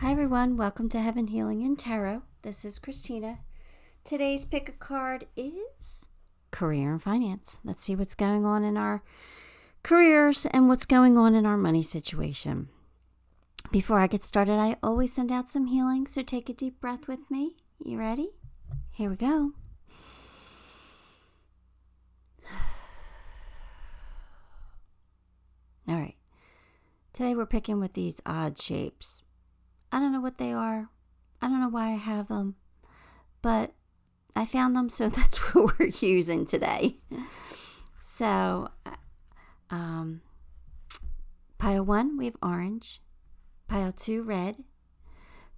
Hi everyone, welcome to Heaven Healing and Tarot. This is Christina. Today's pick a card is career and finance. Let's see what's going on in our careers and what's going on in our money situation. Before I get started, I always send out some healing, so take a deep breath with me. You ready? Here we go. All right. Today we're picking with these odd shapes. I don't know what they are. I don't know why I have them, but I found them, so that's what we're using today. So, pile 1, we have orange. Pile 2, red.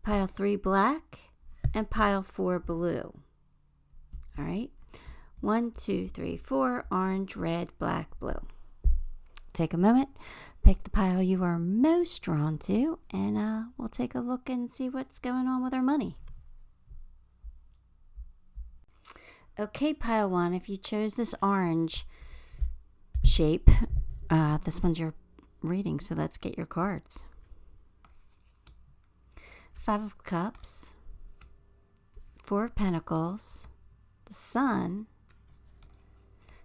Pile 3, black. And pile 4, blue. All right. 1, 2, 3, 4, orange, red, black, blue. Take a moment. Pick the pile you are most drawn to, and we'll take a look and see what's going on with our money. Okay, pile 1, if you chose this orange shape, this one's your reading, so let's get your cards. 5 of Cups, 4 of Pentacles, the Sun,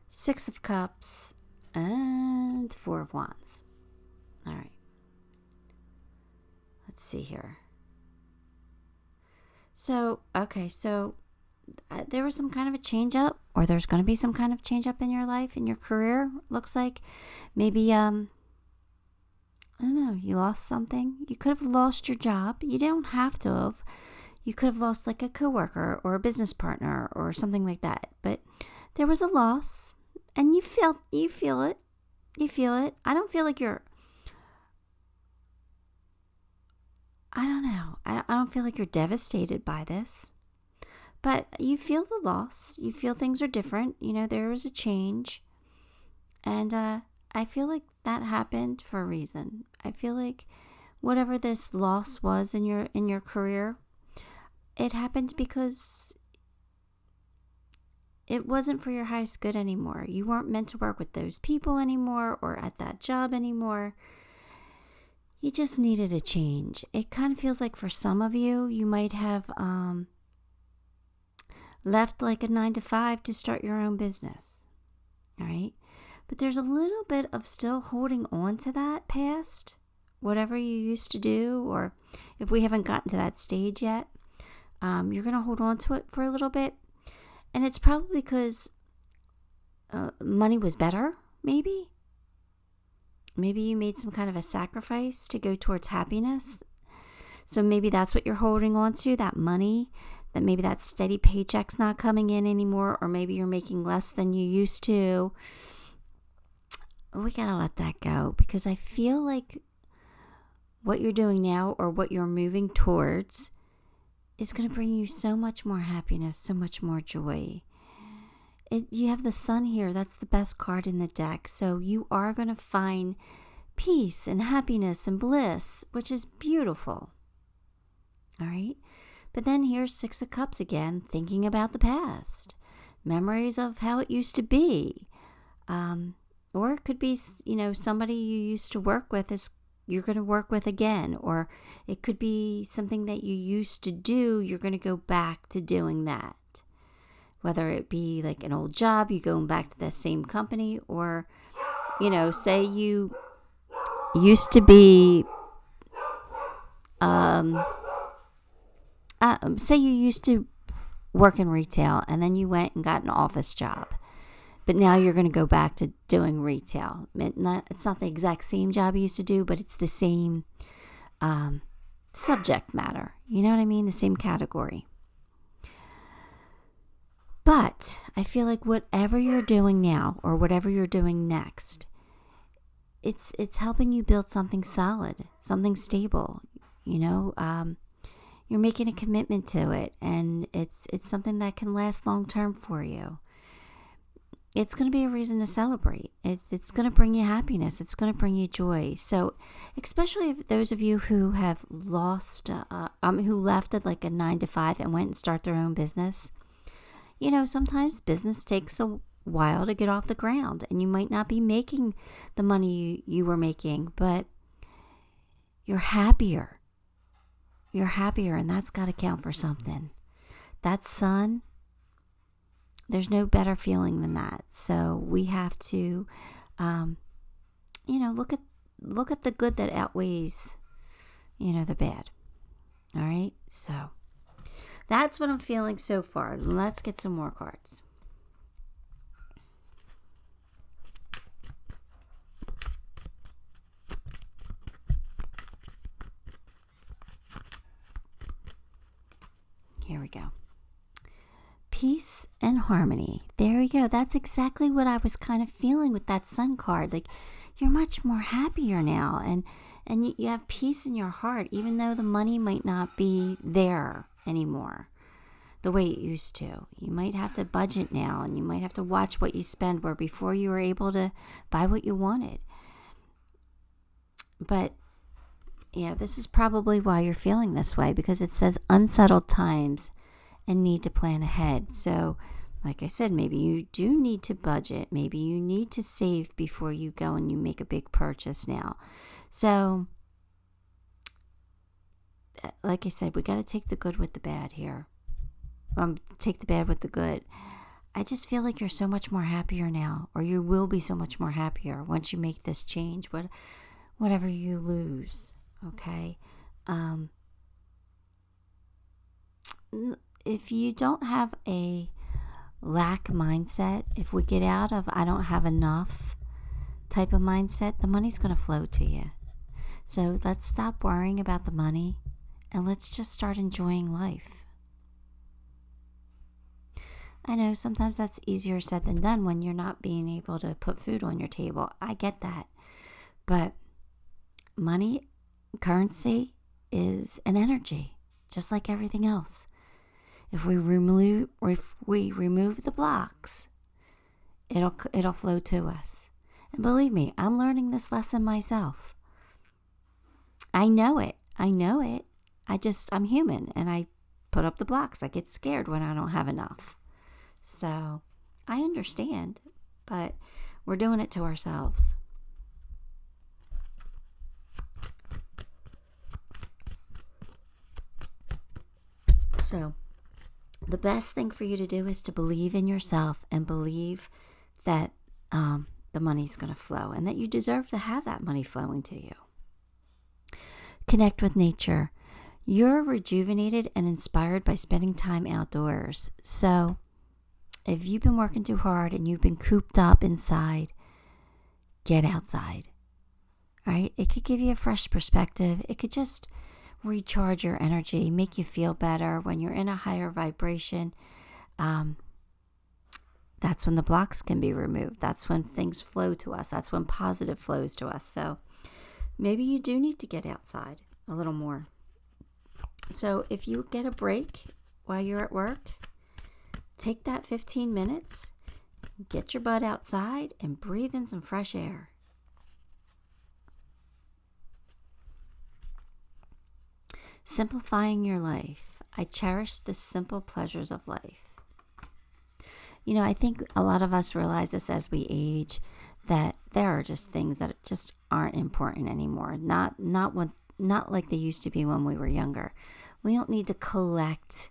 6 of Cups, and 4 of Wands. All right. Let's see here. So there was some kind of a change up, or there's going to be some kind of change up in your life, in your career. Looks like maybe, I don't know, you lost something. You could have lost your job. You don't have to have. You could have lost like a coworker or a business partner or something like that. But there was a loss, and you feel it. You feel it. I don't feel like I don't know. I don't feel like you're devastated by this, but you feel the loss. You feel things are different. You know, there was a change, and I feel like that happened for a reason. I feel like whatever this loss was in your career, it happened because it wasn't for your highest good anymore. You weren't meant to work with those people anymore or at that job anymore. You just needed a change. It kind of feels like for some of you, you might have left like a 9-to-5 to start your own business. All right? But there's a little bit of still holding on to that past, whatever you used to do, or if we haven't gotten to that stage yet, you're going to hold on to it for a little bit. And it's probably because money was better, maybe. Maybe you made some kind of a sacrifice to go towards happiness. So maybe that's what you're holding on to, that money, that maybe that steady paycheck's not coming in anymore, or maybe you're making less than you used to. We gotta let that go, because I feel like what you're doing now, or what you're moving towards, is going to bring you so much more happiness, so much more joy. You have the Sun here. That's the best card in the deck. So you are going to find peace and happiness and bliss, which is beautiful. All right. But then here's 6 of Cups again, thinking about the past, memories of how it used to be. Or it could be, somebody you used to work with is you're going to work with again. Or it could be something that you used to do. You're going to go back to doing that. Whether it be like an old job, you going back to the same company, or, say you used to be, say you used to work in retail, and then you went and got an office job, but now you're going to go back to doing retail. It's not the exact same job you used to do, but it's the same subject matter. You know what I mean? The same category. But I feel like whatever you're doing now, or whatever you're doing next, it's helping you build something solid, something stable. You're making a commitment to it, and it's something that can last long term for you. It's going to be a reason to celebrate. It's going to bring you happiness. It's going to bring you joy. So, especially if those of you who have lost, who left at like a 9-to-5 and went and start their own business. Sometimes business takes a while to get off the ground, and you might not be making the money you were making, but you're happier. you're happier, and that's got to count for something. That sun, there's no better feeling than that. So we have to, look at the good that outweighs, the bad. All right. So that's what I'm feeling so far. Let's get some more cards. Here we go. Peace and harmony. There we go. That's exactly what I was kind of feeling with that sun card. Like, you're much more happier now, and you have peace in your heart, even though the money might not be there anymore the way it used to. You might have to budget now, and you might have to watch what you spend, where before you were able to buy what you wanted. But yeah, this is probably why you're feeling this way, because it says unsettled times and need to plan ahead. So, like I said, maybe you do need to budget. Maybe you need to save before you go and you make a big purchase now. So, like I said, we got to take the good with the bad here. Take the bad with the good. I just feel like you're so much more happier now, or you will be so much more happier once you make this change, whatever you lose. Okay. If you don't have a lack mindset, if we get out of I don't have enough type of mindset, the money's going to flow to you. So let's stop worrying about the money and let's just start enjoying life. I know sometimes that's easier said than done when you're not being able to put food on your table. I get that. But money, currency, is an energy, just like everything else. If we remove the blocks, it'll flow to us. And believe me, I'm learning this lesson myself. I know it. I'm human, and I put up the blocks. I get scared when I don't have enough. So I understand, but we're doing it to ourselves. So the best thing for you to do is to believe in yourself and believe that the money's going to flow and that you deserve to have that money flowing to you. Connect with nature. You're rejuvenated and inspired by spending time outdoors. So if you've been working too hard and you've been cooped up inside, get outside. All right? It could give you a fresh perspective. It could just recharge your energy, make you feel better. When you're in a higher vibration, that's when the blocks can be removed. That's when things flow to us. That's when positive flows to us. So maybe you do need to get outside a little more. So if you get a break while you're at work, take that 15 minutes, get your butt outside and breathe in some fresh air. Simplifying your life. I cherish the simple pleasures of life. I think a lot of us realize this as we age, that there are just things that just aren't important anymore. Not like they used to be when we were younger. We don't need to collect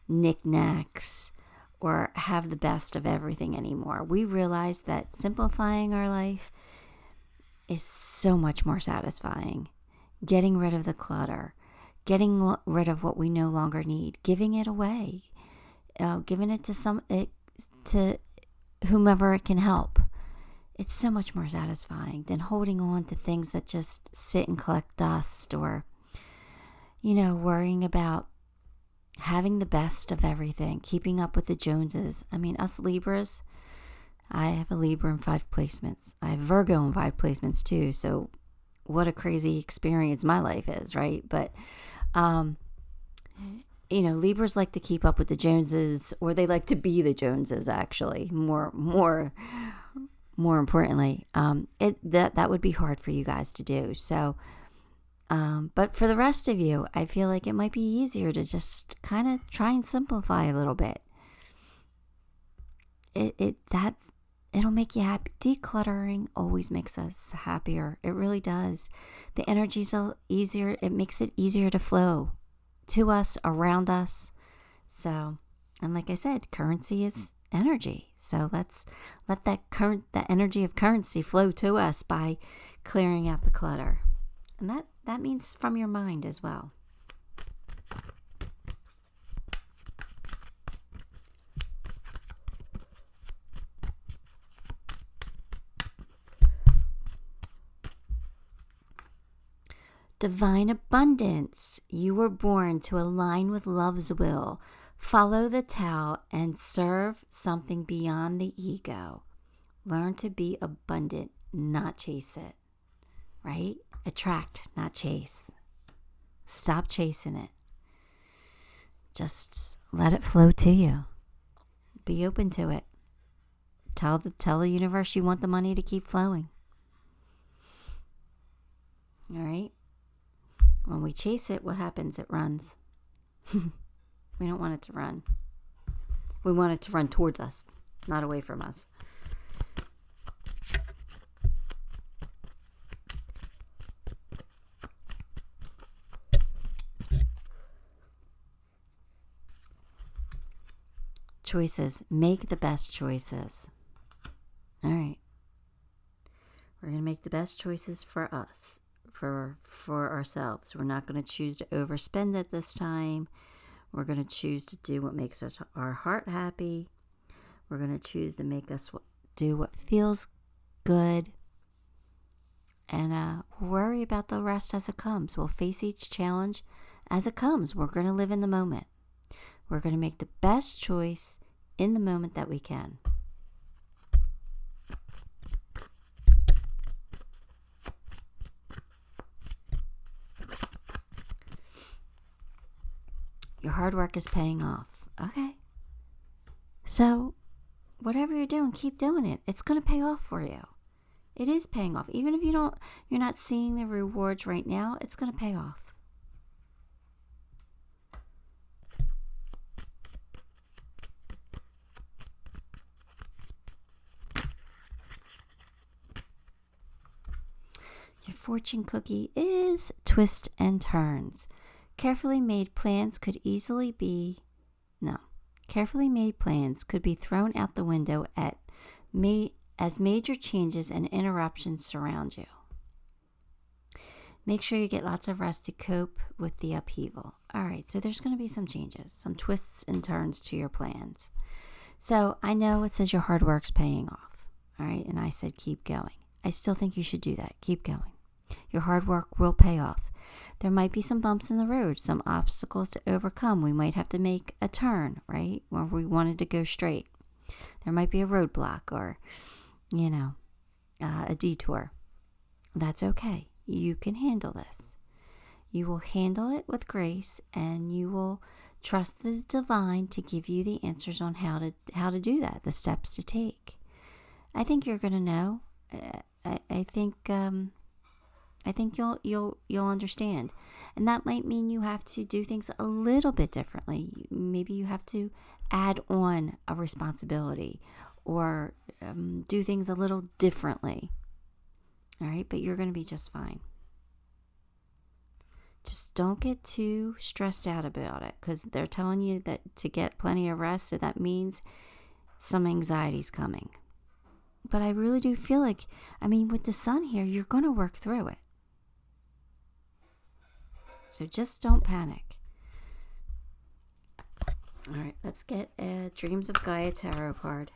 knickknacks or have the best of everything anymore. We realize that simplifying our life is so much more satisfying. Getting rid of the clutter. Getting rid of what we no longer need, giving it away, giving it to whomever it can help. It's so much more satisfying than holding on to things that just sit and collect dust, or, worrying about having the best of everything, keeping up with the Joneses. I mean, us Libras, I have a Libra in 5 placements. I have Virgo in 5 placements too, so what a crazy experience my life is, right? But Libras like to keep up with the Joneses, or they like to be the Joneses, actually, more importantly. That would be hard for you guys to do. So, but for the rest of you, I feel like it might be easier to just kind of try and simplify a little bit. It'll make you happy. Decluttering always makes us happier. It really does. The energy's easier. It makes it easier to flow. to us, around us. So, and like I said, currency is energy. So let's let that energy of currency flow to us by clearing out the clutter. And that means from your mind as well. Divine abundance. You were born to align with love's will, follow the Tao, and serve something beyond the ego. Learn to be abundant, not chase it. Right? Attract, not chase. Stop chasing it. Just let it flow to you. Be open to it. Tell the universe you want the money to keep flowing. All right? When we chase it, what happens? It runs. We don't want it to run. We want it to run towards us, not away from us. Choices. Make the best choices. All right. We're going to make the best choices for us. For ourselves. We're not going to choose to overspend it this time. We're going to choose to do what makes our heart happy. We're going to choose to make us do what feels good. And worry about the rest as it comes. We'll face each challenge as it comes. We're going to live in the moment. We're going to make the best choice in the moment that we can. Your hard work is paying off. Okay. So, whatever you're doing, keep doing it. It's going to pay off for you. It is paying off. Even if you're not seeing the rewards right now, it's going to pay off. Your fortune cookie is twists and turns. Carefully made plans could be thrown out the window as major changes and interruptions surround you. Make sure you get lots of rest to cope with the upheaval. All right, so there's going to be some changes, some twists and turns to your plans. So I know it says your hard work's paying off. All right, and I said keep going. I still think you should do that. Keep going. Your hard work will pay off. There might be some bumps in the road, some obstacles to overcome. We might have to make a turn, right, where we wanted to go straight. There might be a roadblock or, a detour. That's okay. You can handle this. You will handle it with grace, and you will trust the divine to give you the answers on how to do that, the steps to take. I think you're going to know. I think you'll understand. And that might mean you have to do things a little bit differently. Maybe you have to add on a responsibility or do things a little differently. All right, but you're going to be just fine. Just don't get too stressed out about it, because they're telling you that to get plenty of rest, so that means some anxiety's coming. But I really do feel like, with the sun here, you're going to work through it. So just don't panic. All right, let's get a Dreams of Gaia Tarot card.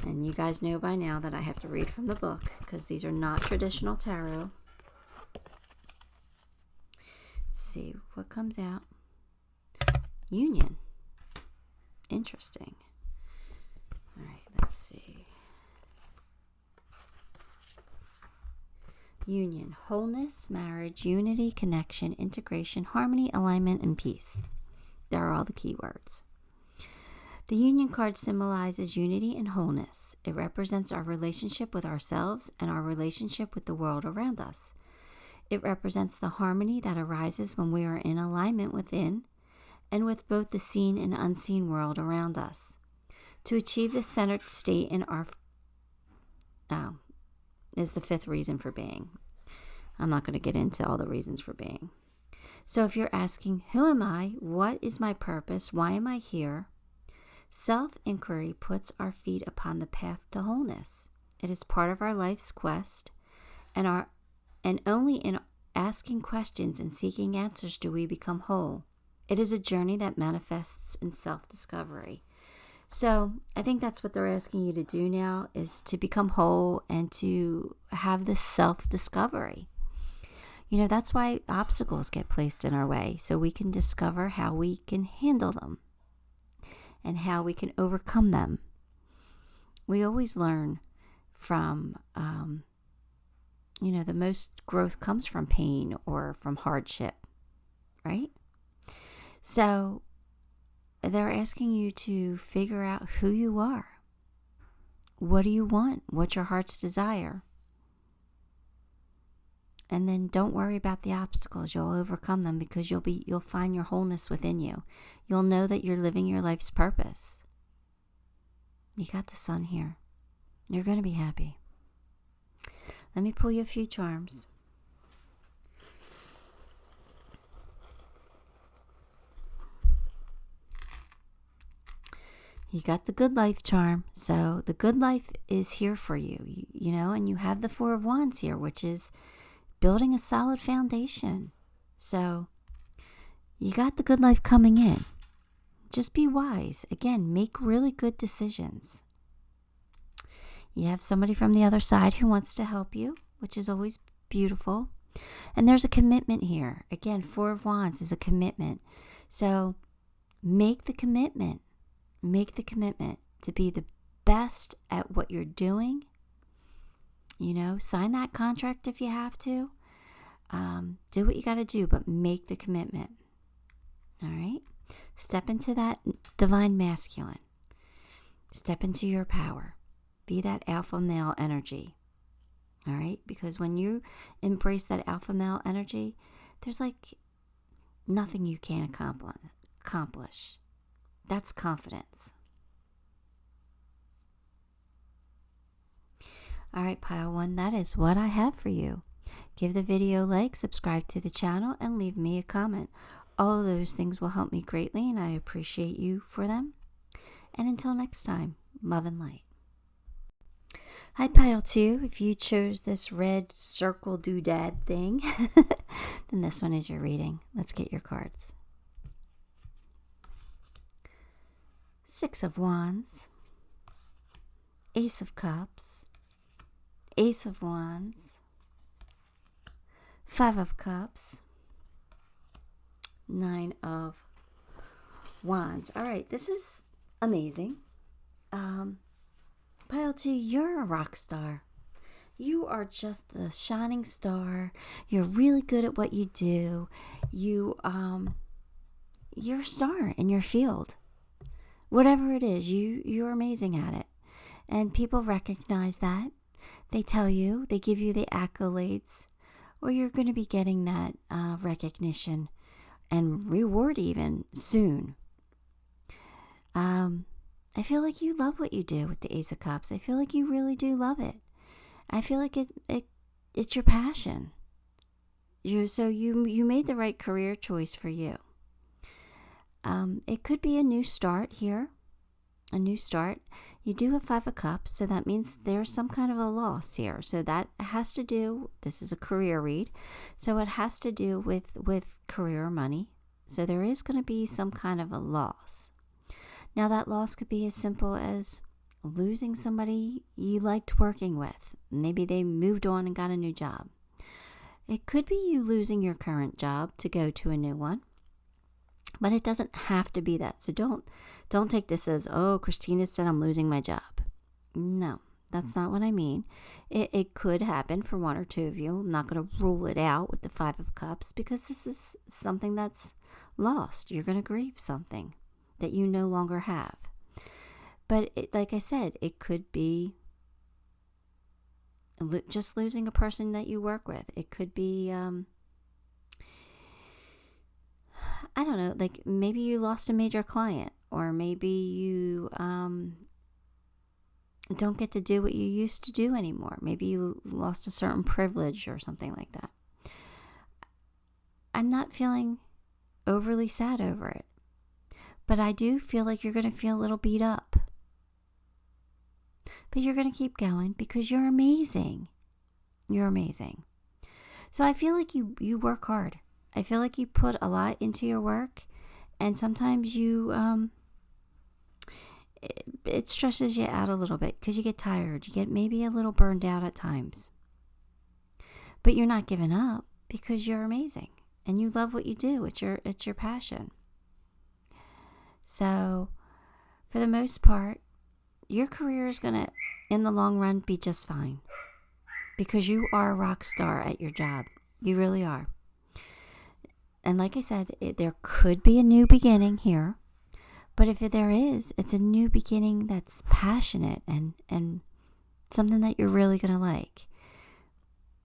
And you guys know by now that I have to read from the book, because these are not traditional tarot. Let's see what comes out. Union. Interesting. All right, let's see. Union, wholeness, marriage, unity, connection, integration, harmony, alignment, and peace. There are all the key words. The Union card symbolizes unity and wholeness. It represents our relationship with ourselves and our relationship with the world around us. It represents the harmony that arises when we are in alignment within and with both the seen and unseen world around us. To achieve this centered state in our is the fifth reason for being. I'm not going to get into all the reasons for being. So if you're asking, who am I? What is my purpose? Why am I here? Self-inquiry puts our feet upon the path to wholeness. It is part of our life's quest, and only in asking questions and seeking answers do we become whole. It is a journey that manifests in self-discovery. So I think that's what they're asking you to do now, is to become whole and to have this self-discovery. That's why obstacles get placed in our way, so we can discover how we can handle them and how we can overcome them. We always learn from, the most growth comes from pain or from hardship, right? So they're asking you to figure out who you are. What do you want? What's your heart's desire? And then don't worry about the obstacles. You'll overcome them because you'll find your wholeness within you. You'll know that you're living your life's purpose. You got the sun here. You're going to be happy. Let me pull you a few charms. You got the good life charm. So the good life is here for you, and you have the Four of Wands here, which is building a solid foundation. So you got the good life coming in. Just be wise. Again, make really good decisions. You have somebody from the other side who wants to help you, which is always beautiful. And there's a commitment here. Again, Four of Wands is a commitment. So make the commitment. Make the commitment to be the best at what you're doing. Sign that contract if you have to. Do what you got to do, but make the commitment. All right? Step into that divine masculine. Step into your power. Be that alpha male energy. All right? Because when you embrace that alpha male energy, there's like nothing you can't accomplish. That's confidence. All right, pile one, that is what I have for you. Give the video a like, subscribe to the channel, and leave me a comment. All of those things will help me greatly, and I appreciate you for them. And until next time, love and light. Hi, pile two. If you chose this red circle doodad thing, then this one is your reading. Let's get your cards. Six of Wands, Ace of Cups, Ace of Wands, Five of Cups, Nine of Wands. All right, this is amazing. Pile 2, you're a rock star. You are just the shining star. You're really good at what you do. You're a star in your field. Whatever it is, you're amazing at it. And people recognize that. They tell you, they give you the accolades, or you're going to be getting that recognition and reward even soon. I feel like you love what you do with the Ace of Cups. I feel like you really do love it. I feel like it's your passion. You made the right career choice for you. It could be a new start here. A new start. You do have Five of Cups, so that means there's some kind of a loss here. So that has to do, this is a career read, so it has to do with career or money. So there is going to be some kind of a loss. Now that loss could be as simple as losing somebody you liked working with. Maybe they moved on and got a new job. It could be you losing your current job to go to a new one. But it doesn't have to be that. So don't take this as, oh, Christina said I'm losing my job. No, that's not what I mean. It could happen for one or two of you. I'm not going to rule it out with the Five of Cups because this is something that's lost. You're going to grieve something that you no longer have. But like I said, it could be just losing a person that you work with. It could be... I don't know, like maybe you lost a major client, or maybe you don't get to do what you used to do anymore. Maybe you lost a certain privilege or something like that. I'm not feeling overly sad over it. But I do feel like you're going to feel a little beat up. But you're going to keep going because you're amazing. You're amazing. So I feel like you work hard. I feel like you put a lot into your work, and sometimes it stresses you out a little bit because you get tired. You get maybe a little burned out at times. But you're not giving up because you're amazing and you love what you do. It's your passion. So for the most part, your career is going to, in the long run, be just fine because you are a rock star at your job. You really are. And like I said, there could be a new beginning here. But if there is, it's a new beginning that's passionate and something that you're really going to like.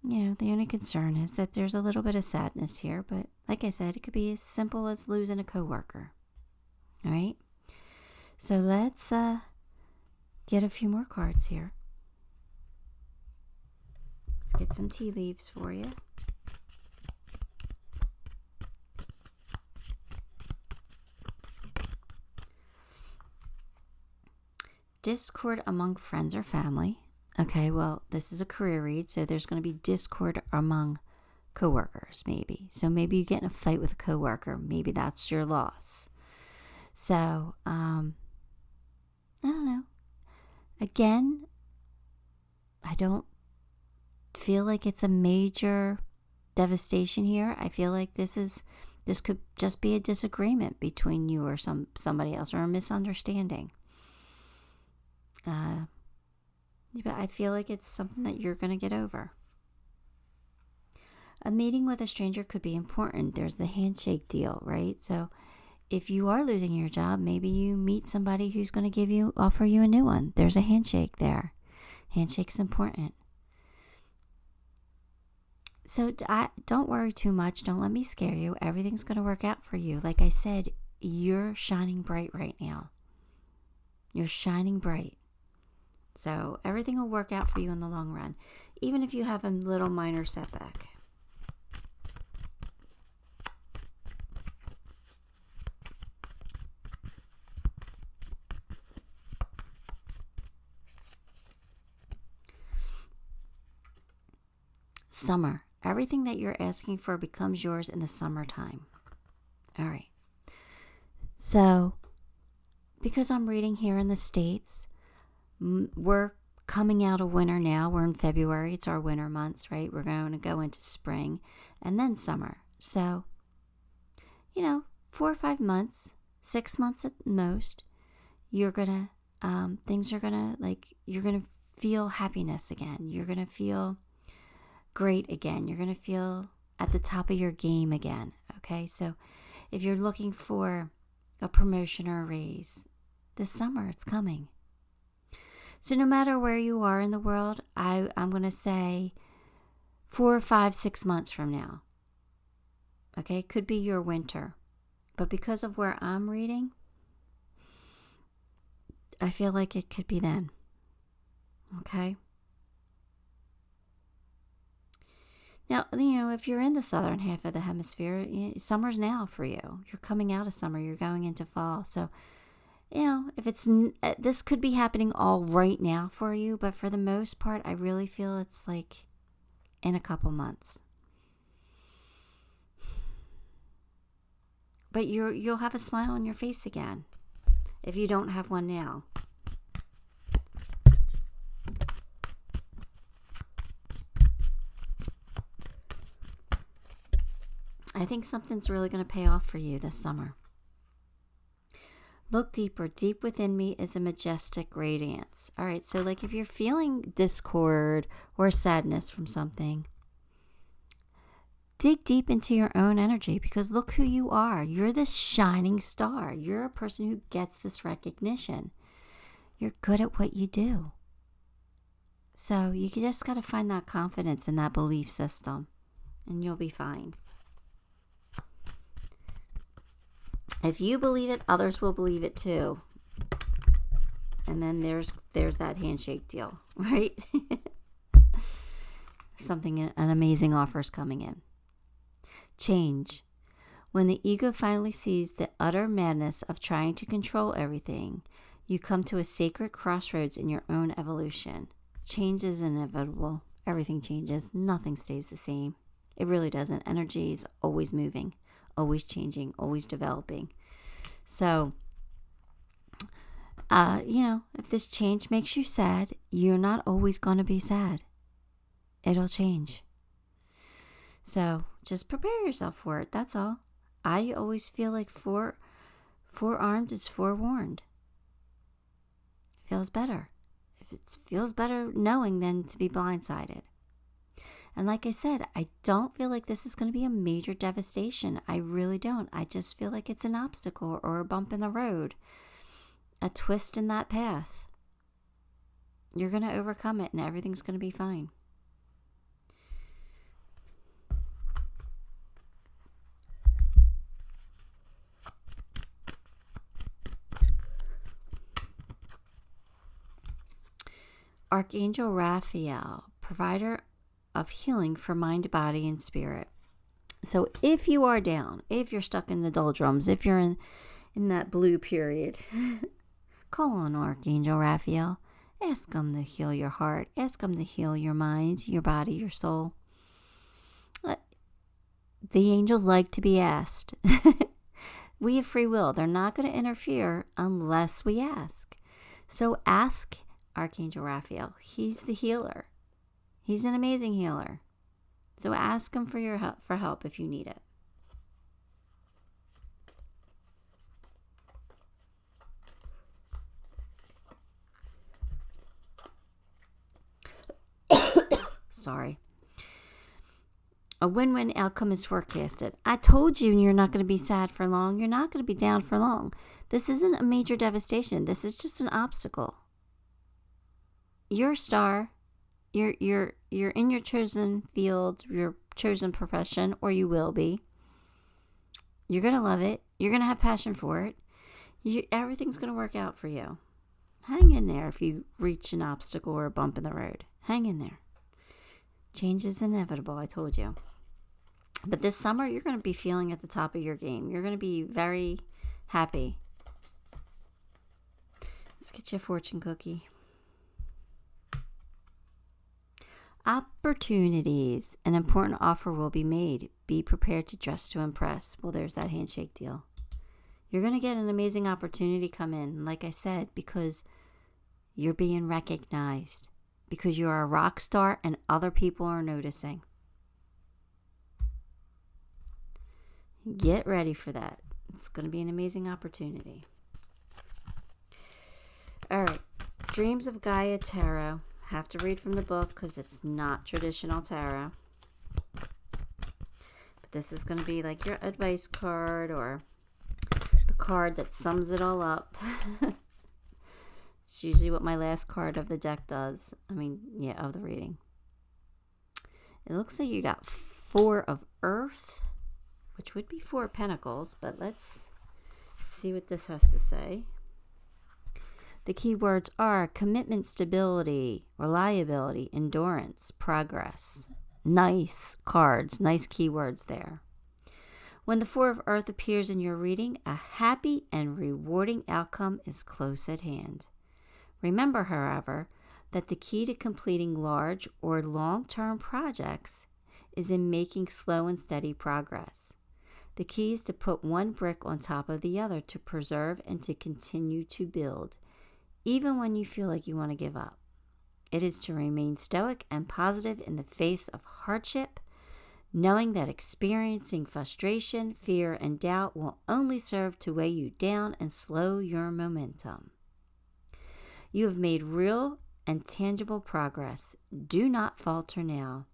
You know, the only concern is that there's a little bit of sadness here. But like I said, it could be as simple as losing a coworker. All right? So let's get a few more cards here. Let's get some tea leaves for you. Discord among friends or family. Okay, well, this is a career read, so there's going to be discord among coworkers, maybe. So maybe you get in a fight with a coworker. Maybe that's your loss. So, I don't know. Again, I don't feel like it's a major devastation here. I feel like this could just be a disagreement between you or somebody else, or a misunderstanding. But I feel like it's something that you're going to get over. A meeting with a stranger could be important. There's the handshake deal, right? So if you are losing your job, maybe you meet somebody who's going to offer you a new one. There's a handshake there. Handshake's important. So don't worry too much. Don't let me scare you. Everything's going to work out for you. Like I said, you're shining bright right now. You're shining bright. So everything will work out for you in the long run, even if you have a little minor setback. Summer. Everything that you're asking for becomes yours in the summertime. All right. So, because I'm reading here in the States, we're coming out of winter now. We're in February. It's our winter months, right? We're going to go into spring and then summer. So, 4 or 5 months, 6 months at most, you're going to, you're going to feel happiness again. You're going to feel great again. You're going to feel at the top of your game again. Okay. So if you're looking for a promotion or a raise this summer, it's coming. So no matter where you are in the world, I'm going to say 4 or 5, 6 months from now. Okay, it could be your winter. But because of where I'm reading, I feel like it could be then. Okay? Now, if you're in the southern half of the hemisphere, summer's now for you. You're coming out of summer. You're going into fall. So, if this could be happening all right now for you, but for the most part, I really feel it's like in a couple months. But you'll have a smile on your face again if you don't have one now. I think something's really going to pay off for you this summer. Look deeper. Deep within me is a majestic radiance. All right, so like if you're feeling discord or sadness from something, dig deep into your own energy, because look who you are. You're this shining star. You're a person who gets this recognition. You're good at what you do. So you just got to find that confidence in that belief system, and you'll be fine. If you believe it, others will believe it too. And then there's that handshake deal, right? An amazing offer is coming in. Change. When the ego finally sees the utter madness of trying to control everything, you come to a sacred crossroads in your own evolution. Change is inevitable. Everything changes. Nothing stays the same. It really doesn't. Energy is always moving, always changing, always developing. So, if this change makes you sad, you're not always going to be sad. It'll change. So, just prepare yourself for it. That's all. I always feel like forearmed is forewarned. Feels better. It feels better knowing than to be blindsided. And like I said, I don't feel like this is going to be a major devastation. I really don't. I just feel like it's an obstacle or a bump in the road, a twist in that path. You're going to overcome it and everything's going to be fine. Archangel Raphael, provider of healing for mind, body, and spirit. So if you are down, if you're stuck in the doldrums, if you're in that blue period, call on Archangel Raphael. Ask him to heal your heart. Ask him to heal your mind, your body, your soul. The angels like to be asked. We have free will. They're not going to interfere unless we ask. So ask Archangel Raphael. He's the healer. He's an amazing healer. So ask him for help if you need it. Sorry. A win-win outcome is forecasted. I told you you're not going to be sad for long. You're not going to be down for long. This isn't a major devastation. This is just an obstacle. You're a star. You're in your chosen field, your chosen profession, or you will be. You're going to love it. You're going to have passion for it. Everything's going to work out for you. Hang in there if you reach an obstacle or a bump in the road. Hang in there. Change is inevitable, I told you. But this summer, you're going to be feeling at the top of your game. You're going to be very happy. Let's get you a fortune cookie. Opportunities. An important offer will be made. Be prepared to dress to impress. Well, there's that handshake deal. You're going to get an amazing opportunity come in, like I said, because you're being recognized. Because you're a rock star and other people are noticing. Get ready for that. It's going to be an amazing opportunity. All right. Dreams of Gaia Tarot. Have to read from the book because it's not traditional tarot. But this is going to be like your advice card or the card that sums it all up. It's usually what my last card of the deck does. Of the reading. It looks like you got 4 of Earth, which would be 4 of Pentacles, but let's see what this has to say. The key words are commitment, stability, reliability, endurance, progress. Nice cards, nice keywords there. When the 4 of Earth appears in your reading, a happy and rewarding outcome is close at hand. Remember, however, that the key to completing large or long-term projects is in making slow and steady progress. The key is to put one brick on top of the other to preserve and to continue to build, even when you feel like you want to give up. It is to remain stoic and positive in the face of hardship, knowing that experiencing frustration, fear, and doubt will only serve to weigh you down and slow your momentum. You have made real and tangible progress. Do not falter now.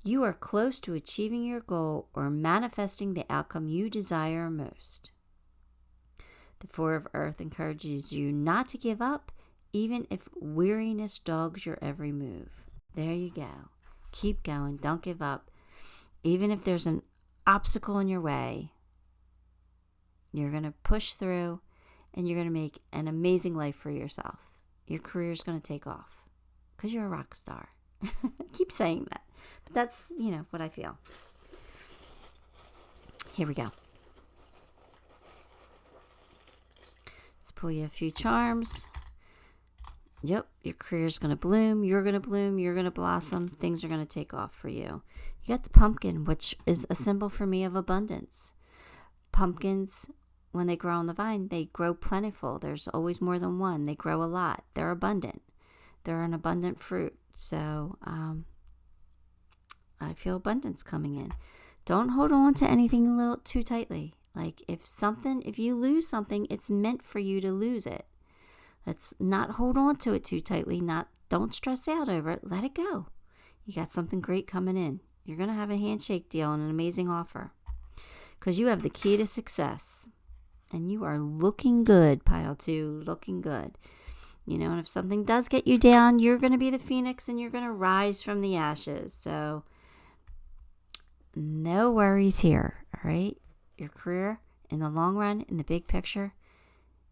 You are close to achieving your goal or manifesting the outcome you desire most. The 4 of Earth encourages you not to give up, even if weariness dogs your every move. There you go. Keep going. Don't give up. Even if there's an obstacle in your way, you're going to push through and you're going to make an amazing life for yourself. Your career is going to take off because you're a rock star. I keep saying that, but that's, what I feel. Here we go. Let's pull you a few charms. Yep, your career's going to bloom. You're going to bloom. You're going to blossom. Things are going to take off for you. You got the pumpkin, which is a symbol for me of abundance. Pumpkins, when they grow on the vine, they grow plentiful. There's always more than one. They grow a lot. They're abundant. They're an abundant fruit. So I feel abundance coming in. Don't hold on to anything a little too tightly. Like if you lose something, it's meant for you to lose it. Let's not hold on to it too tightly. Don't stress out over it. Let it go. You got something great coming in. You're going to have a handshake deal and an amazing offer because you have the key to success. And you are looking good, pile 2, looking good. And if something does get you down, you're going to be the phoenix and you're going to rise from the ashes. So no worries here, all right? Your career in the long run, in the big picture,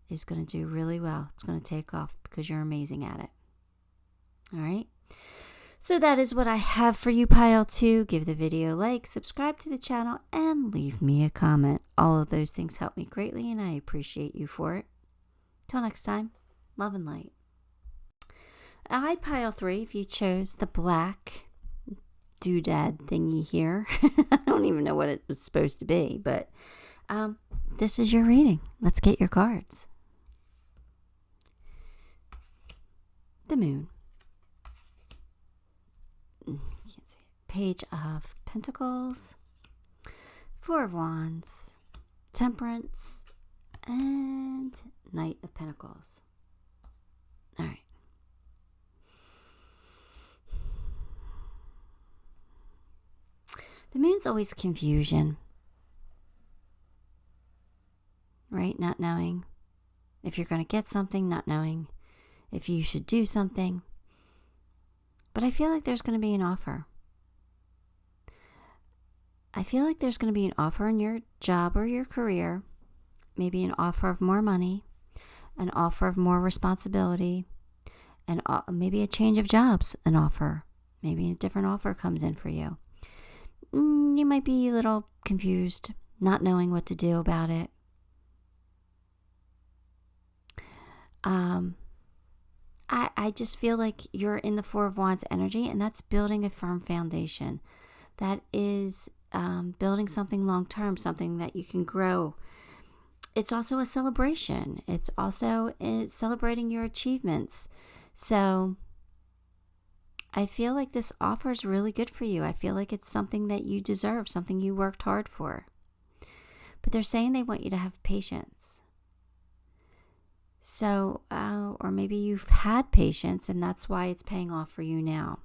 is going to do really well. It's going to take off because you're amazing at it. All right? So that is what I have for you, pile 2. Give the video a like, subscribe to the channel, and leave me a comment. All of those things help me greatly, and I appreciate you for it. Till next time, love and light. I, pile 3, if you chose the black doodad thingy here. I don't even know what it was supposed to be, but this is your reading. Let's get your cards. The moon. Can't see it. Page of Pentacles, 4 of Wands, Temperance, and Knight of Pentacles. All right. The moon's always confusion, right? Not knowing if you're going to get something, not knowing if you should do something. But I feel like there's going to be an offer. I feel like there's going to be an offer in your job or your career, maybe an offer of more money, an offer of more responsibility, and maybe a change of jobs, an offer. Maybe a different offer comes in for you. You might be a little confused, not knowing what to do about it. I just feel like you're in the 4 of Wands energy, and that's building a firm foundation. That is building something long-term, something that you can grow. It's also a celebration. It's also celebrating your achievements. So I feel like this offer is really good for you. I feel like it's something that you deserve, something you worked hard for. But they're saying they want you to have patience. So, or maybe you've had patience and that's why it's paying off for you now.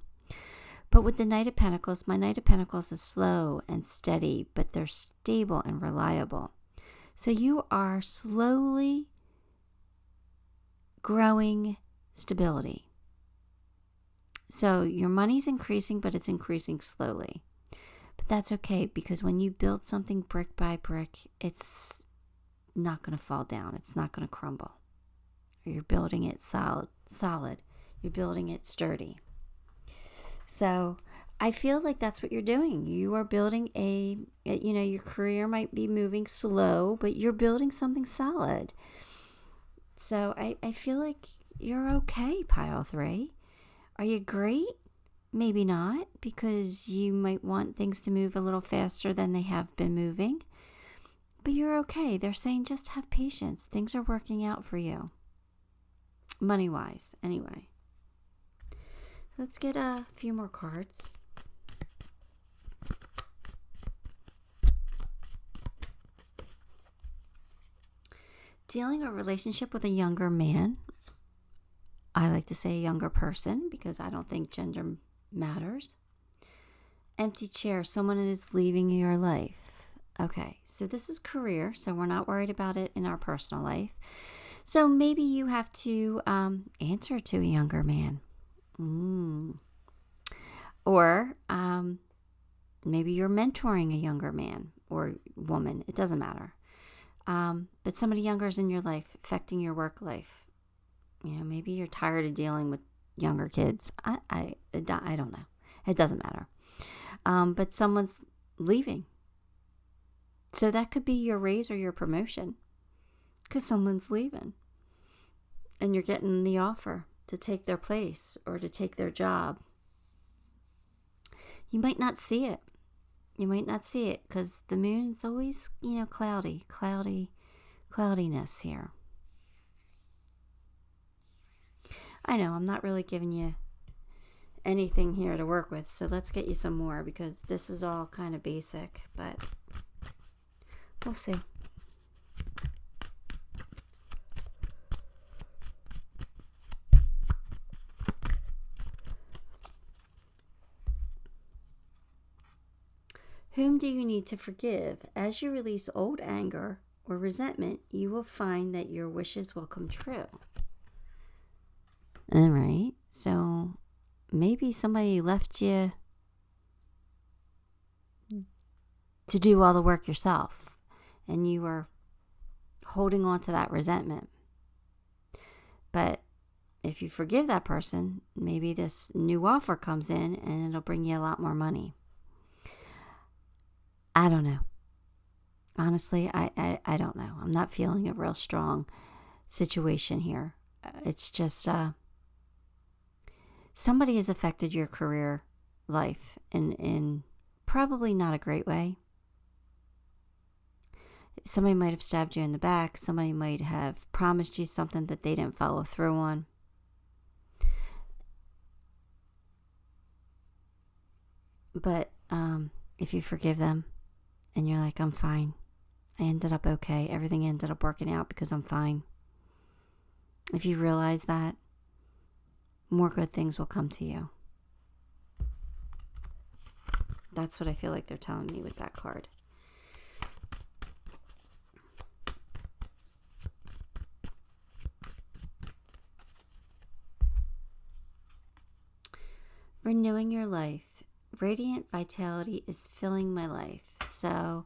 But with the Knight of Pentacles, my Knight of Pentacles is slow and steady, but they're stable and reliable. So you are slowly growing stability. So your money's increasing, but it's increasing slowly. But that's okay, because when you build something brick by brick, it's not going to fall down. It's not going to crumble. You're building it solid. You're building it sturdy. So I feel like that's what you're doing. You are building your career might be moving slow, but you're building something solid. So I feel like you're okay, pile 3. Are you great? Maybe not, because you might want things to move a little faster than they have been moving. But you're okay. They're saying just have patience. Things are working out for you. Money-wise, anyway. Let's get a few more cards. Dealing a relationship with a younger man. I like to say a younger person because I don't think gender matters. Empty chair. Someone is leaving your life. Okay, so this is career, so we're not worried about it in our personal life. So maybe you have to answer to a younger man. Or maybe you're mentoring a younger man or woman. It doesn't matter. But somebody younger is in your life, affecting your work life. Maybe you're tired of dealing with younger kids. I don't know. It doesn't matter. But someone's leaving. So that could be your raise or your promotion because someone's leaving and you're getting the offer to take their place or to take their job. You might not see it. You might not see it because the moon's always, cloudiness here. I know I'm not really giving you anything here to work with, so let's get you some more because this is all kind of basic, but we'll see. Whom do you need to forgive? As you release old anger or resentment, you will find that your wishes will come true. All right, so maybe somebody left you to do all the work yourself, and you were holding on to that resentment. But if you forgive that person, maybe this new offer comes in and it'll bring you a lot more money. I don't know. Honestly, I don't know. I'm not feeling a real strong situation here. It's just somebody has affected your career life in probably not a great way. Somebody might have stabbed you in the back. Somebody might have promised you something that they didn't follow through on. But if you forgive them and you're like, I'm fine. I ended up okay. Everything ended up working out because I'm fine. If you realize that, more good things will come to you. That's what I feel like they're telling me with that card. Renewing your life. Radiant vitality is filling my life. So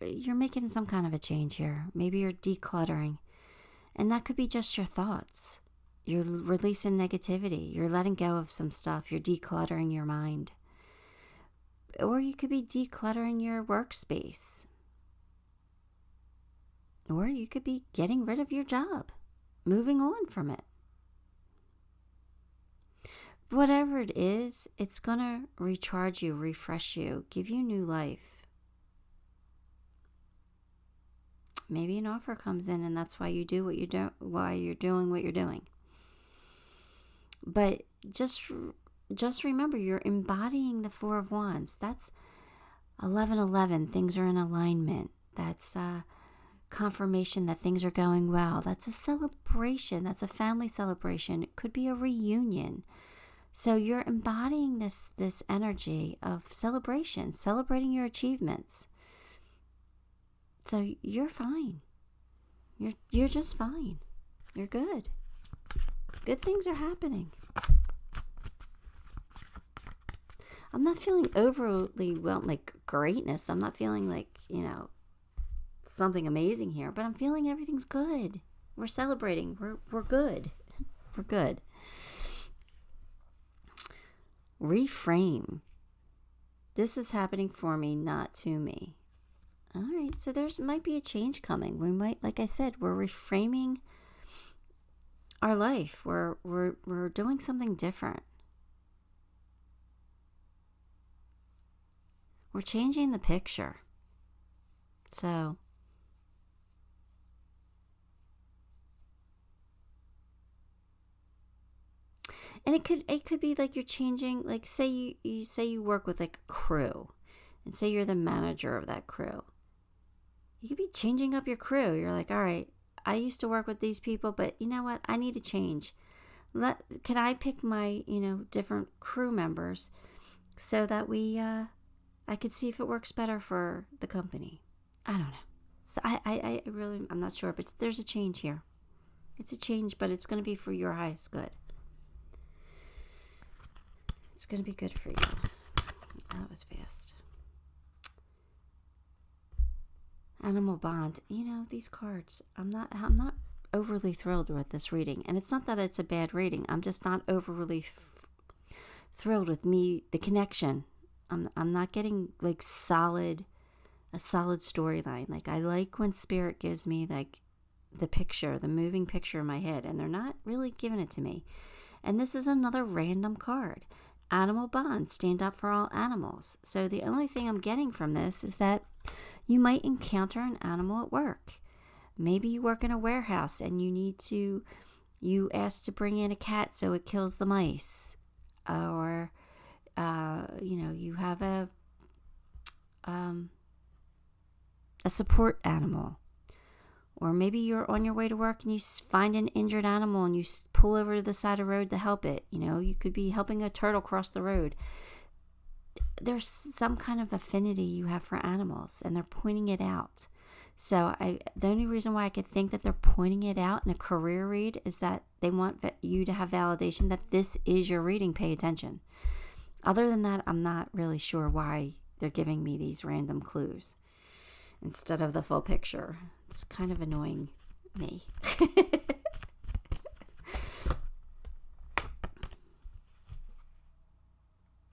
you're making some kind of a change here. Maybe you're decluttering. And that could be just your thoughts. You're releasing negativity. You're letting go of some stuff. You're decluttering your mind. Or you could be decluttering your workspace. Or you could be getting rid of your job. Moving on from it. Whatever it is, it's going to recharge you, refresh you, give you new life. Maybe an offer comes in and that's why you do what you do, why you're doing what you're doing. But just remember, you're embodying the Four of Wands. That's 11:11. Things are in alignment. That's confirmation that things are going well. That's a celebration. That's a family celebration. It could be a reunion. So you're embodying this energy of celebration, celebrating your achievements. So you're fine. You're just fine. You're good. Good things are happening. I'm not feeling overly like greatness. I'm not feeling like, something amazing here, but I'm feeling everything's good. We're celebrating. We're good. We're good. Reframe. This is happening for me, not to me. All right, so might be a change coming. We might, like I said, we're reframing our life. We're doing something different. We're changing the picture. So and it could be like you're changing, like say you work with like a crew, and say you're the manager of that crew. You could be changing up your crew. You're like, all right, I used to work with these people, but you know what? I need to change. Can I pick my, different crew members so that I could see if it works better for the company. I don't know. So I really, I'm not sure, but there's a change here. It's a change, but it's going to be for your highest good. It's going to be good for you. That was fast. Animal bond. These cards, I'm not overly thrilled with this reading. And it's not that it's a bad reading. I'm just not overly thrilled with the connection I'm not getting like a solid storyline. Like, I like when spirit gives me like the moving picture in my head, and they're not really giving it to me. And this is another random card. Animal bonds, stand up for all animals. So the only thing I'm getting from this is that you might encounter an animal at work. Maybe you work in a warehouse and you ask to bring in a cat so it kills the mice. Or, you have a support animal. Or maybe you're on your way to work and you find an injured animal and you pull over to the side of the road to help it. You could be helping a turtle cross the road. There's some kind of affinity you have for animals, and they're pointing it out. So the only reason why I could think that they're pointing it out in a career read is that they want you to have validation that this is your reading. Pay attention. Other than that, I'm not really sure why they're giving me these random clues instead of the full picture. It's kind of annoying me.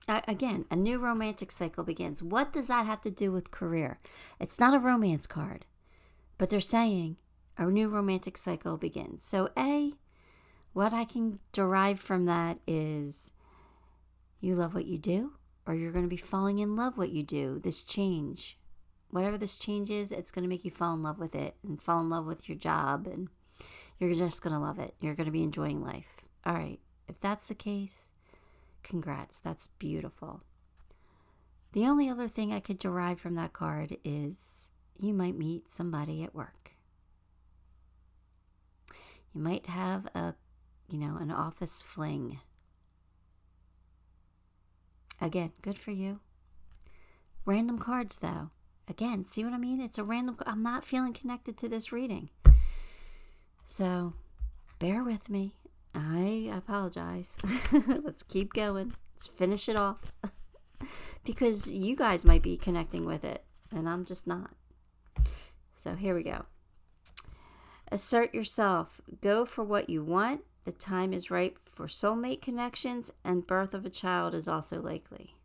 Again, a new romantic cycle begins. What does that have to do with career? It's not a romance card, but they're saying a new romantic cycle begins. So what I can derive from that is you love what you do, or you're going to be falling in love what you do. This change. Whatever this change is, it's going to make you fall in love with it and fall in love with your job, and you're just going to love it. You're going to be enjoying life. All right. If that's the case, congrats. That's beautiful. The only other thing I could derive from that card is you might meet somebody at work. You might have an office fling. Again, good for you. Random cards, though. Again, see what I mean? It's a random... I'm not feeling connected to this reading. So, bear with me. I apologize. Let's keep going. Let's finish it off. Because you guys might be connecting with it, and I'm just not. So, here we go. Assert yourself. Go for what you want. The time is ripe for soulmate connections, and birth of a child is also likely.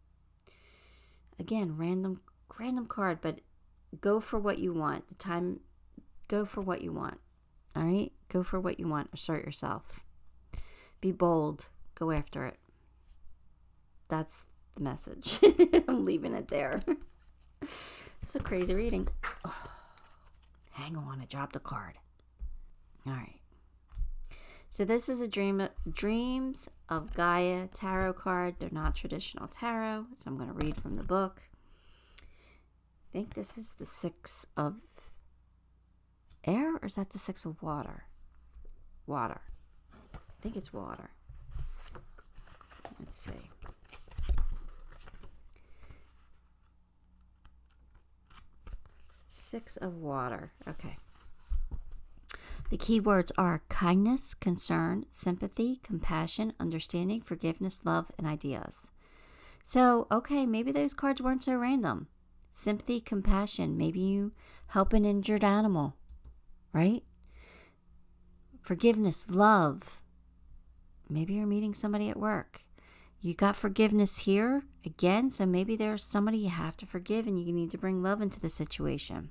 Again, random card, but go for what you want. Go for what you want. All right? Go for what you want. Assert yourself. Be bold. Go after it. That's the message. I'm leaving it there. It's a crazy reading. Oh, hang on, I dropped a card. All right. So this is a Dreams of Gaia tarot card. They're not traditional tarot, so I'm going to read from the book. I think this is the 6 of air, or is that the 6 of water? Water. I think it's water. Let's see. Six of water. Okay. The key words are kindness, concern, sympathy, compassion, understanding, forgiveness, love, and ideas. So, okay, maybe those cards weren't so random. Sympathy, compassion, maybe you help an injured animal, right? Forgiveness, love. Maybe you're meeting somebody at work. You got forgiveness here again, so maybe there's somebody you have to forgive and you need to bring love into the situation.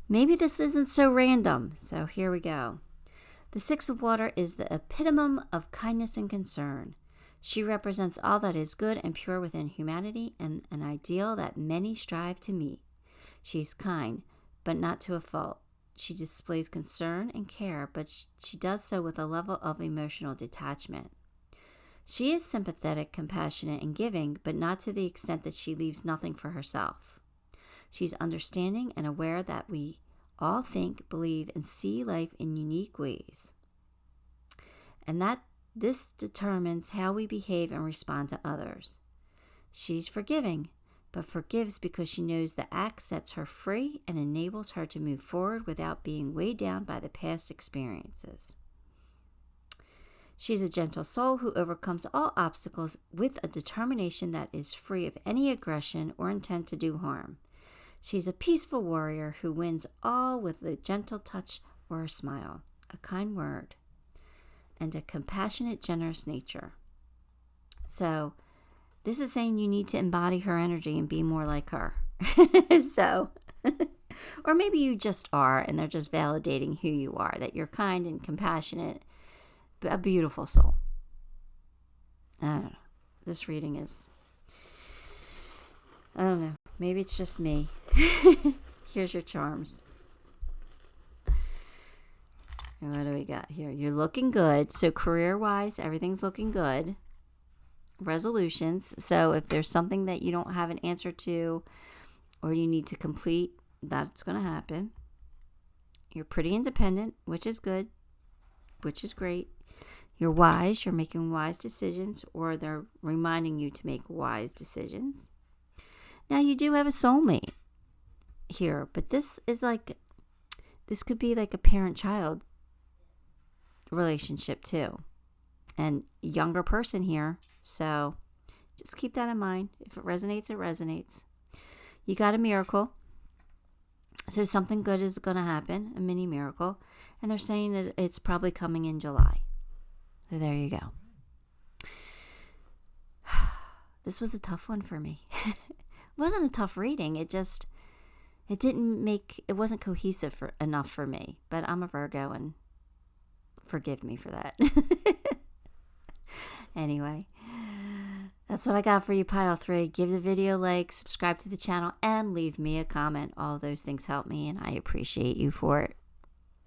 Maybe this isn't so random, so here we go. The 6 of water is the epitome of kindness and concern. She represents all that is good and pure within humanity and an ideal that many strive to meet. She's kind, but not to a fault. She displays concern and care, but she does so with a level of emotional detachment. She is sympathetic, compassionate, and giving, but not to the extent that she leaves nothing for herself. She's understanding and aware that we all think, believe, and see life in unique ways, and that this determines how we behave and respond to others. She's forgiving, but forgives because she knows the act sets her free and enables her to move forward without being weighed down by the past experiences. She's a gentle soul who overcomes all obstacles with a determination that is free of any aggression or intent to do harm. She's a peaceful warrior who wins all with a gentle touch or a smile, a kind word, and a compassionate, generous nature. So This is saying you need to embody her energy and be more like her. So, or maybe you just are, and they're just validating who you are, that you're kind and compassionate, a beautiful soul. I don't know. This reading is, I don't know. Maybe it's just me. Here's your charms. And what do we got here? You're looking good. So career-wise, everything's looking good. Resolutions. So if there's something that you don't have an answer to or you need to complete, that's going to happen. You're pretty independent, which is good, which is great. You're wise. You're making wise decisions, or they're reminding you to make wise decisions. Now, you do have a soulmate here, but this could be like a parent-child relationship too, and younger person here. So just keep that in mind. If it resonates, it resonates. You got a miracle. So something good is going to happen, a mini miracle. And they're saying that it's probably coming in July. So there you go. This was a tough one for me. It wasn't a tough reading. It wasn't cohesive enough for me. But I'm a Virgo, and forgive me for that. Anyway, that's what I got for you, Pile 3. Give the video a like, subscribe to the channel, and leave me a comment. All those things help me, and I appreciate you for it.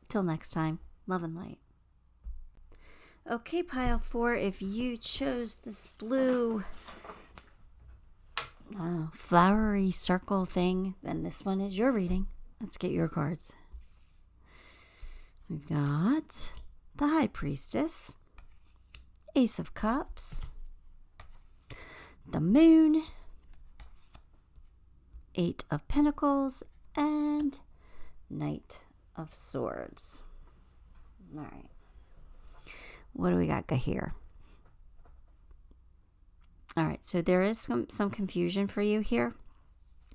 Till next time, love and light. Okay, Pile 4, if you chose this blue flowery circle thing, then this one is your reading. Let's get your cards. We've got the High Priestess, Ace of Cups, the Moon, Eight of Pentacles, and Knight of Swords. All right. What do we got here? All right, so there is some confusion for you here.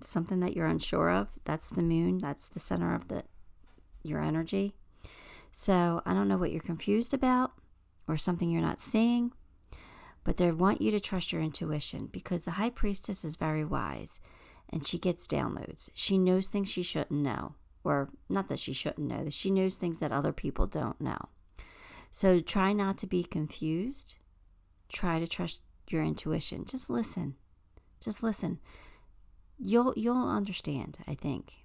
Something that you're unsure of. That's the Moon. That's the center of your energy. So I don't know what you're confused about or something you're not seeing, but they want you to trust your intuition, because the High Priestess is very wise and she gets downloads. She knows things she shouldn't know, or not that she shouldn't know, that she knows things that other people don't know. So try not to be confused. Try to trust your intuition. Just listen. Just listen. You'll understand, I think.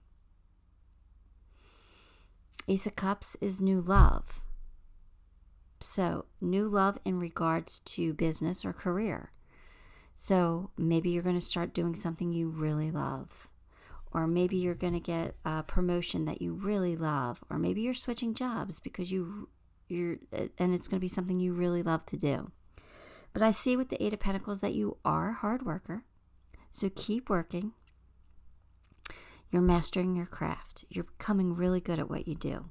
Ace of Cups is new love. So new love in regards to business or career. So maybe you're going to start doing something you really love. Or maybe you're going to get a promotion that you really love. Or maybe you're switching jobs because and it's going to be something you really love to do. But I see with the Eight of Pentacles that you are a hard worker. So keep working. You're mastering your craft. You're becoming really good at what you do.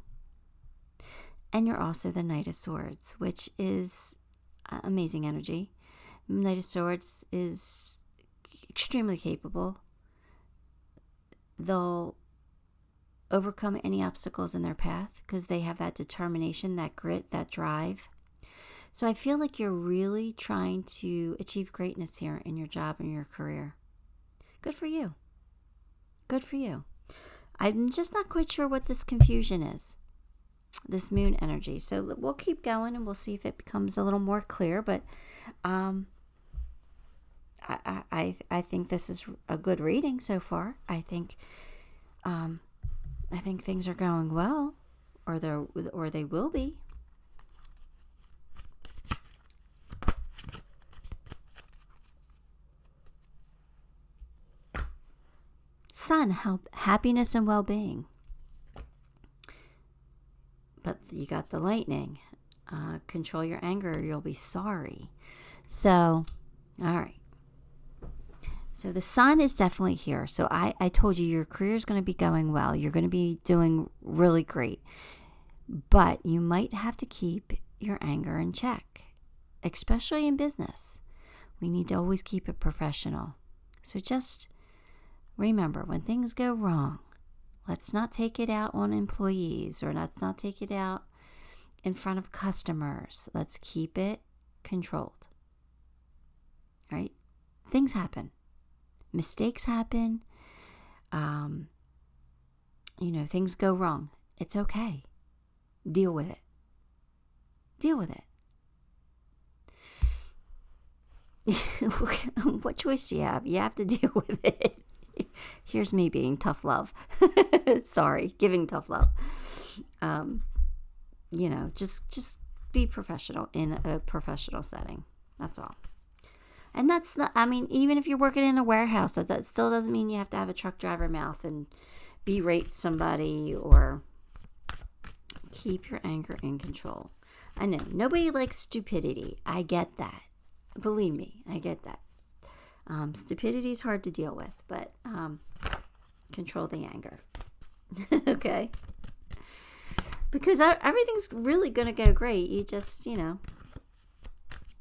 And you're also the Knight of Swords, which is amazing energy. Knight of Swords is extremely capable. They'll overcome any obstacles in their path because they have that determination, that grit, that drive. So I feel like you're really trying to achieve greatness here in your job and your career. Good for you. Good for you. I'm just not quite sure what this confusion is, this Moon energy. So we'll keep going and we'll see if it becomes a little more clear. But I think this is a good reading so far. I think things are going well, or they will be. Sun, happiness and well-being. But you got the Lightning. Control your anger or you'll be sorry. So, all right. So the Sun is definitely here. So I told you your career is going to be going well. You're going to be doing really great. But you might have to keep your anger in check, especially in business. We need to always keep it professional. So just remember, when things go wrong, let's not take it out on employees, or let's not take it out in front of customers. Let's keep it controlled. Right? Things happen. Mistakes happen. Things go wrong. It's okay. Deal with it. Deal with it. What choice do you have? You have to deal with it. Here's me being tough love. Sorry, giving tough love. Just be professional in a professional setting. That's all. And that's not, even if you're working in a warehouse, that still doesn't mean you have to have a truck driver mouth and berate somebody or keep your anger in control. I know, nobody likes stupidity. I get that. Believe me, I get that. Stupidity is hard to deal with, but control the anger. Okay? Because everything's really going to go great. You just,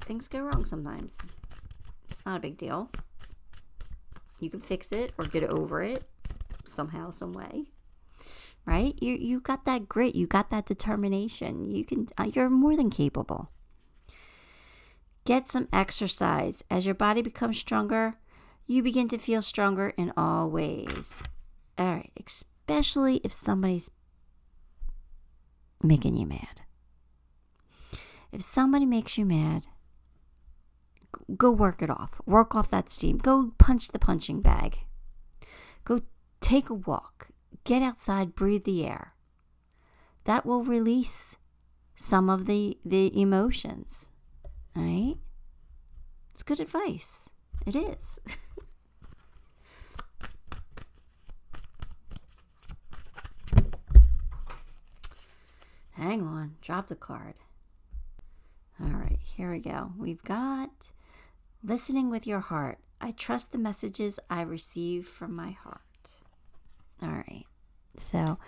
things go wrong sometimes. It's not a big deal. You can fix it or get over it somehow, some way. Right? You got that grit. You got that determination. You're more than capable. Get some exercise. As your body becomes stronger, you begin to feel stronger in all ways. All right. Especially if somebody's making you mad. If somebody makes you mad, go work it off. Work off that steam. Go punch the punching bag. Go take a walk. Get outside, breathe the air. That will release some of the emotions. All right? It's good advice. It is. Hang on. Dropped a card. All right, here we go. We've got listening with your heart. I trust the messages I receive from my heart. All right. So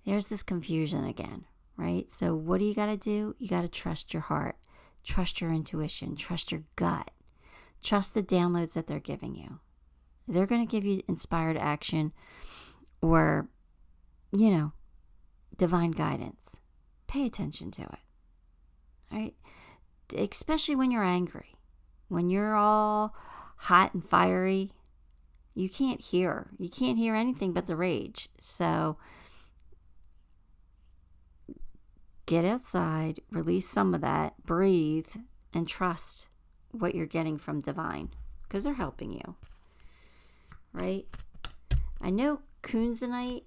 there's this confusion again, right? So what do you got to do? You got to trust your heart. Trust your intuition. Trust your gut. Trust the downloads that they're giving you. They're going to give you inspired action or, divine guidance. Pay attention to it. All right? Especially when you're angry. When you're all hot and fiery, you can't hear. You can't hear anything but the rage. So get outside, release some of that, breathe, and trust what you're getting from divine because they're helping you. Right? I know kunzite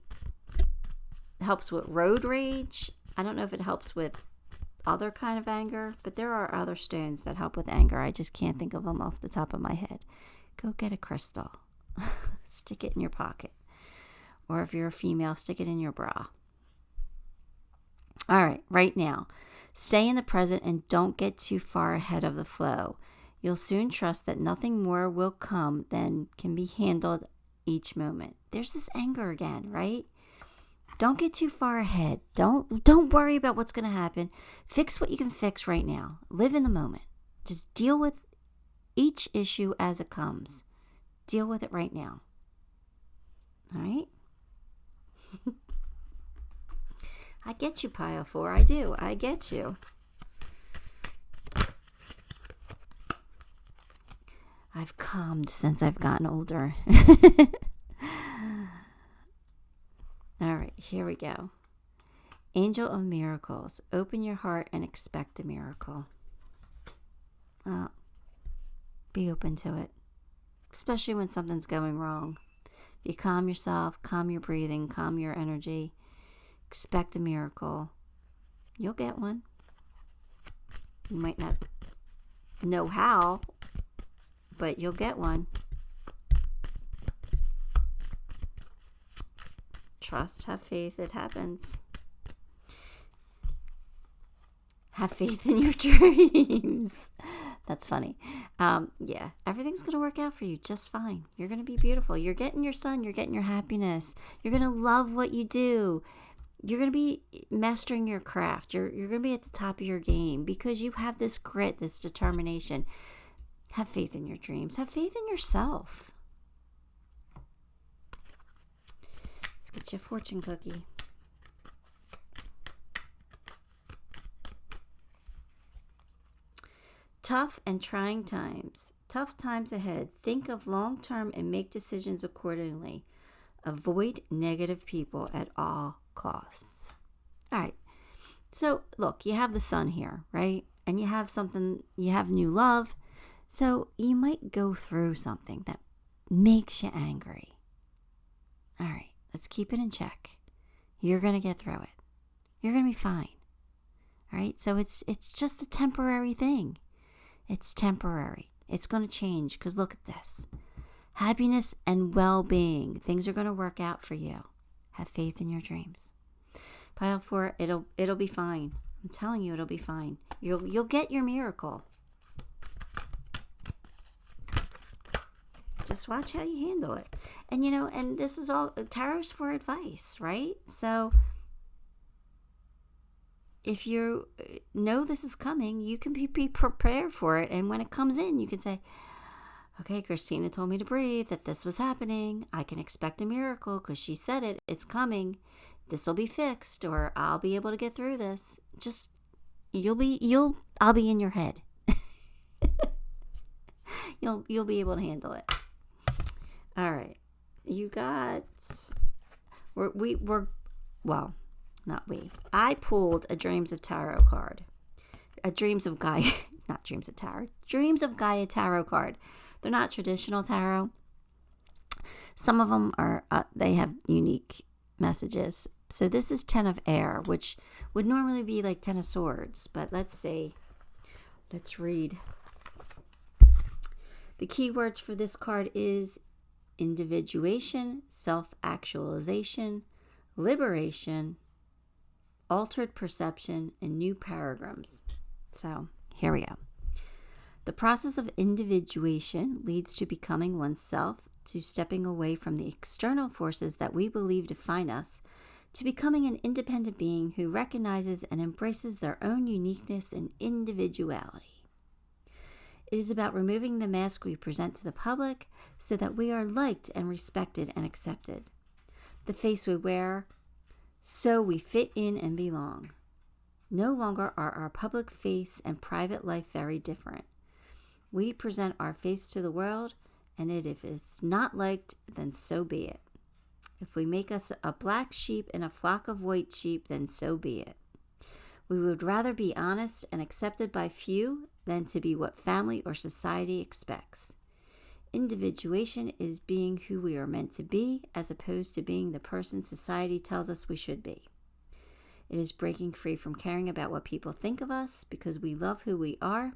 helps with road rage. I don't know if it helps with other kind of anger, but there are other stones that help with anger. I just can't think of them off the top of my head. Go get a crystal. Stick it in your pocket. Or if you're a female, stick it in your bra. All right, right now, stay in the present and don't get too far ahead of the flow. You'll soon trust that nothing more will come than can be handled each moment. There's this anger again, right? Don't get too far ahead. Don't worry about what's going to happen. Fix what you can fix right now. Live in the moment. Just deal with each issue as it comes. Deal with it right now. All right? I get you, Pile 4. I do. I get you. I've calmed since I've gotten older. All right, here we go. Angel of Miracles. Open your heart and expect a miracle. Be open to it, especially when something's going wrong. You calm yourself, calm your breathing, calm your energy. Expect a miracle. You'll get one. You might not know how, but you'll get one. Trust, have faith, it happens. Have faith in your dreams. That's funny. Yeah, everything's going to work out for you just fine. You're going to be beautiful. You're getting your sun. You're getting your happiness. You're going to love what you do. You're going to be mastering your craft. You're going to be at the top of your game because you have this grit, this determination. Have faith in your dreams. Have faith in yourself. Let's get you a fortune cookie. Tough and trying times. tough times ahead. Think of long term and make decisions accordingly. Avoid negative people at all costs. All right. So look, you have the sun here, right? And you have new love. So you might go through something that makes you angry. All right, let's keep it in check. You're going to get through it. You're going to be fine. All right, so it's just a temporary thing. It's temporary. It's going to change because look at this. Happiness and well-being. Things are going to work out for you. Have faith in your dreams. Pile 4, it'll be fine. I'm telling you, it'll be fine. You'll get your miracle. Just watch how you handle it. And and this is all, tarot's for advice, right? So if you know this is coming, you can be prepared for it. And when it comes in, you can say, okay, Christina told me to breathe, that this was happening. I can expect a miracle because she said it. It's coming. This will be fixed, or I'll be able to get through this. Just, I'll be in your head. You'll be able to handle it. All right. You got, I pulled a Dreams of Tarot card. A Dreams of Gaia, not Dreams of Tarot. Dreams of Gaia Tarot card. They're not traditional tarot. Some of them are, they have unique messages. So this is 10 of Air, which would normally be like 10 of Swords. But let's see. Let's read. The keywords for this card is individuation, self-actualization, liberation, altered perception, and new paradigms. So here we go. The process of individuation leads to becoming oneself, to stepping away from the external forces that we believe define us, to becoming an independent being who recognizes and embraces their own uniqueness and individuality. It is about removing the mask we present to the public so that we are liked and respected and accepted. The face we wear so we fit in and belong. No longer are our public face and private life very different. We present our face to the world, and if it's not liked, then so be it. If we make us a black sheep in a flock of white sheep, then so be it. We would rather be honest and accepted by few than to be what family or society expects. Individuation is being who we are meant to be, as opposed to being the person society tells us we should be. It is breaking free from caring about what people think of us, because we love who we are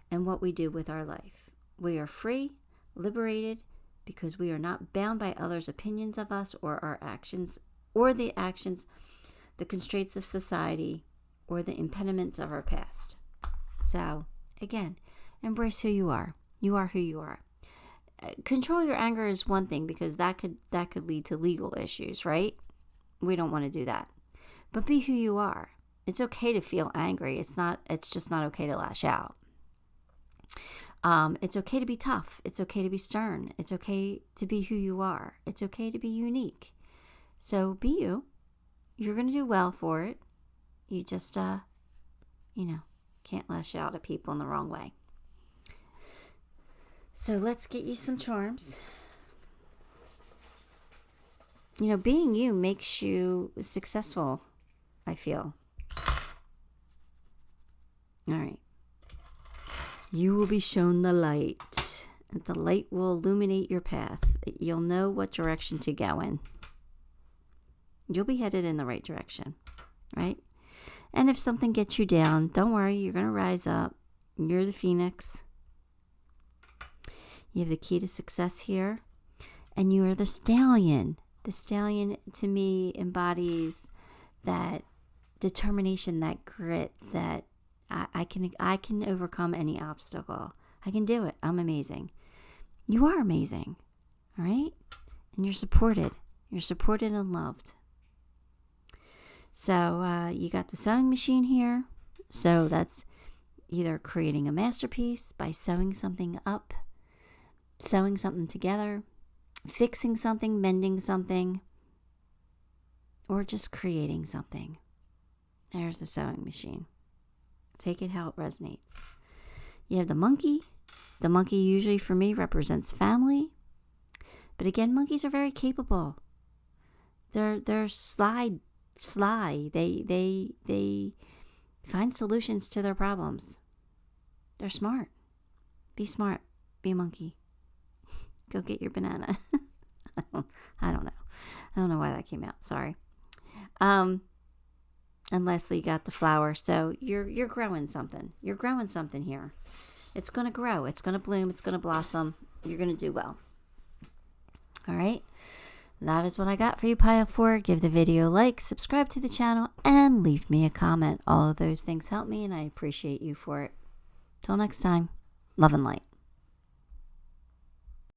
and what we do with our life. We are free, liberated, because we are not bound by others' opinions of us or our actions, or the constraints of society, or the impediments of our past. So, again, embrace who you are. You are who you are. Control your anger is one thing, because that could lead to legal issues, right? We don't want to do that. But be who you are. It's okay to feel angry. It's just not okay to lash out. It's okay to be tough. It's okay to be stern. It's okay to be who you are. It's okay to be unique. So be you. You're going to do well for it. You just, can't lash out at people in the wrong way. So let's get you some charms. Being you makes you successful, I feel. All right. You will be shown the light. The light will illuminate your path. You'll know what direction to go in. You'll be headed in the right direction, right? And if something gets you down, don't worry. You're going to rise up. You're the phoenix. You have the key to success here. And you are the stallion. The stallion, to me, embodies that determination, that grit, that I can overcome any obstacle. I can do it. I'm amazing. You are amazing. All right? And you're supported. You're supported and loved. So you got the sewing machine here. So that's either creating a masterpiece by sewing something up, sewing something together, fixing something, mending something, or just creating something. There's the sewing machine. Take it how it resonates. You have the monkey, The monkey usually for me represents family. But again, monkeys are very capable. They're sly. They find solutions to their problems. They're smart. Be smart. Be a monkey. Go get your banana. I don't know. I don't know why that came out. Sorry. And lastly, you got the flower. So you're growing something. You're growing something here. It's going to grow. It's going to bloom. It's going to blossom. You're going to do well. All right. That is what I got for you, Pile 4. Give the video a like, subscribe to the channel, and leave me a comment. All of those things help me, and I appreciate you for it. Till next time, love and light.